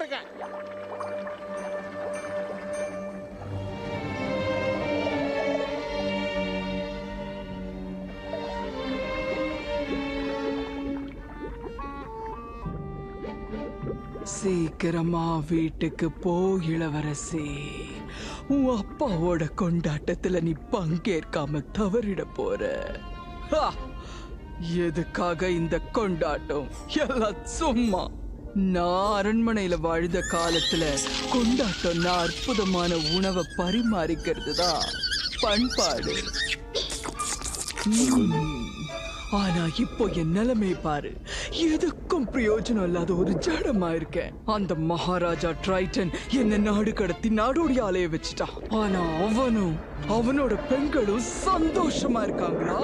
போட்டுக்க. சீக்கிரமா வீட்டுக்கு போ இளவரசி. உன் அப்பாவோட கொண்டாட்டத்துல நீ பங்கேற்காம தவறிட போற. எதுக்காக இந்த கொண்டாட்டம்? எல்லாம் சும்மா. நான் அரண்மனையில வாழ்ந்த காலத்துல கொண்டாட்டம்னா அற்புதமான உணவை பரிமாறிக்கிறது தான் பண்பாடு. ஆனா இப்போ என் நிலைமை பாரு. எதுக்கும் பிரயோஜனம் இல்லாத ஒரு ஜடமா இருக்கேன். அந்த மகாராஜா ட்ரைட்டன் என்ன நாடு கடத்தி நாடோடி ஆலைய வச்சுட்டான். ஆனா அவனோட பெண்களும் சந்தோஷமா இருக்காங்களா?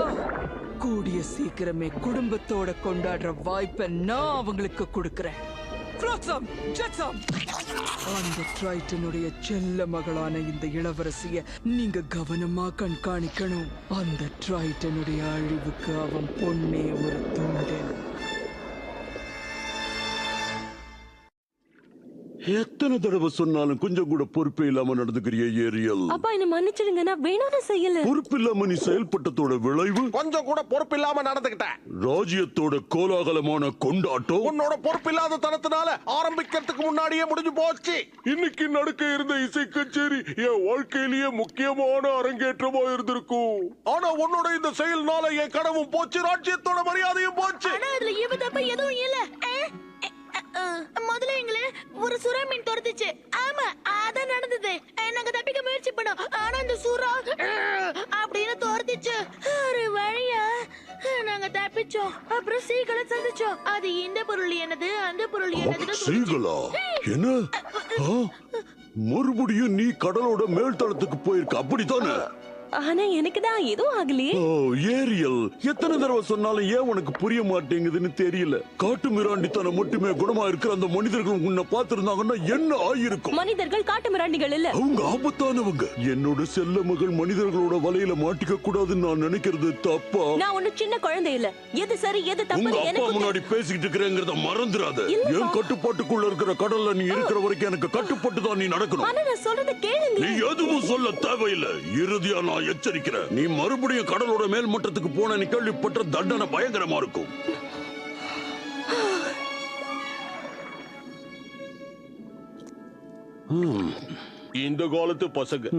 கூடிய சீக்கிரமே குடும்பத்தோட கொண்டாடுற வாய்ப்பை நான் அவங்களுக்கு கொடுக்கறேன். அந்த ட்ரைட்டனுடைய செல்ல மகளான இந்த இளவரசிய நீங்க கவனமா கண்காணிக்கணும். அந்த ட்ரைட்டனுடைய அழிவுக்கு அவன் பொண்ணே ஒரு தூண்டல். எத்தனை தடவை சொன்னாலும் கொஞ்சம் கூட பொறுப்பே இல்லாம நடந்துக்கிறிய ஏரியல். அப்பா என்ன மன்னிச்சிடுங்க, நான் வேணும்னு செய்யல. பொறுப்பில்லாம நீ செயல்பட்டதோட விளைவு கொஞ்சம் கூட பொறுப்பு இல்லாம நடந்துகிட்ட. ராஜ்யத்தோட கோலாகலமான கொண்டாட்டம் உன்னோட பொறுப்பில்லாத தனத்தினால ஆரம்பிக்கிறதுக்கு முன்னாடியே முடிஞ்சு போச்சு. இன்னைக்கு நடக்க இருந்த இசை கச்சேரி என் வாழ்க்கையிலேயே முக்கியமான அரங்கேற்றமா இருந்திருக்கும். ஆனா உன்னோட இந்த செயல்னால என் கனவும் போச்சு, ராஜ்யத்தோட மரியாதையும் போச்சு. ஆனா அதுல இவ தப்பு எதுவும் இல்ல. முதல்ல எங்களை ஒரு சுறா மீன் துரத்துச்சு. ஆமா, அதான் நடந்தது. நாங்க தப்பிக்க முயற்சி பண்ணோம். ஆனா அந்த சுறா அப்படின்னு துரத்துச்சு. ஒரு வழியா நாங்க தப்பிச்சோம். அப்புறம் சீகளை சந்திச்சோம். அது இந்த பொருள் என்னது, அந்த பொருள் என்னது. சீகளா? என்ன? மறுபடியும் நீ கடலோட மேல்தளத்துக்கு போயிருக்க, அப்படித்தானே? ஆனா எனக்கு தான் எதுவும் ஆகலையே. ஏரியல், எத்தனை தடவை சொன்னாலும் ஏன் உனக்கு புரிய மாட்டேங்குதுன்னு தெரியல. காட்டு மிராண்டித்தனம் மட்டுமே குணமா இருக்கிற அந்த மனிதர்கள் உன்னை பார்த்திருந்தாங்கன்னா என்ன ஆயிருக்கும்? மனிதர்கள் காட்டு மிராண்டிகள் இல்ல, அவங்க ஆபத்தானவங்க. என்னோட செல்ல மகள் மனிதர்களோட வலையில மாட்டிக்க கூடாதுன்னு நான் நினைக்கிறது தப்பா? நான் ஒண்ணு சின்ன குழந்தை இல்ல. எது சரி எது உங்க தப்பு அப்பா எனக்கு முன்னாடி பேசிக்கிட்டு இருக்கிறேங்கிறத மறந்துடாத. என் கட்டுப்பாட்டுக்குள்ள இருக்கிற கடல்ல நீ இருக்கிற வரைக்கும் எனக்கு கட்டுப்பட்டு தான் நீ நடக்கணும். ஆனா நான் சொல்றத கேளுங்க. நீ எதுவும் சொல்ல தேவையில்லை. இறுதியா நான் எச்சரிக்கிறேன். நீ மறுபடியும் கடலோட மேல் மட்டத்துக்கு போன நீ கேள்விப்பட்ட தண்டனை பயங்கரமா இருக்கும். இந்த காலத்து பசங்க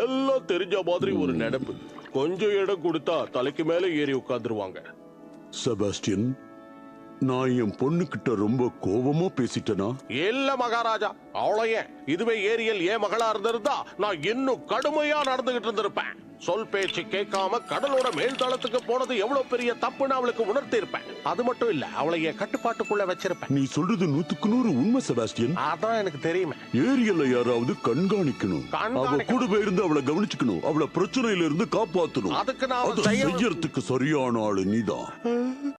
எல்லாம் தெரிஞ்ச மாதிரி ஒரு நடப்பு. கொஞ்சம் இடம் கொடுத்தா தலைக்கு மேல ஏறி உட்கார்ந்துருவாங்க. செபாஸ்டியன், நான் என் பொண்ணு கிட்ட ரொம்ப கோபமா பேசிட்டேனா? இல்ல மகாராஜா, அவளையே இதுவே ஏரியல் ஏன் மகளா இருந்திருந்தா நான் இன்னும் கடுமையா நடந்துகிட்டு இருந்திருப்பேன். சொல் பேச்சு கேட்காம கடலோட மேல் தளத்துக்கு போனது எவ்வளவு பெரிய தப்புன்னு அவளுக்கு உணர்த்தி இருப்பேன். அது மட்டும் இல்ல, அவளை என் கட்டுப்பாட்டுக்குள்ள வச்சிருப்பேன். நீ சொல்றது 100% உண்மை செபாஸ்டியன். அதான் எனக்கு தெரியுமே. ஏரியல்ல யாராவது கண்காணிக்கணும். அவ கூடவே இருந்து அவளை கவனிச்சுக்கணும். அவளை பிரச்சனையில இருந்து காப்பாத்தணும். அதுக்கு நான் செய்யறதுக்கு சரியான ஆளு நீதான்.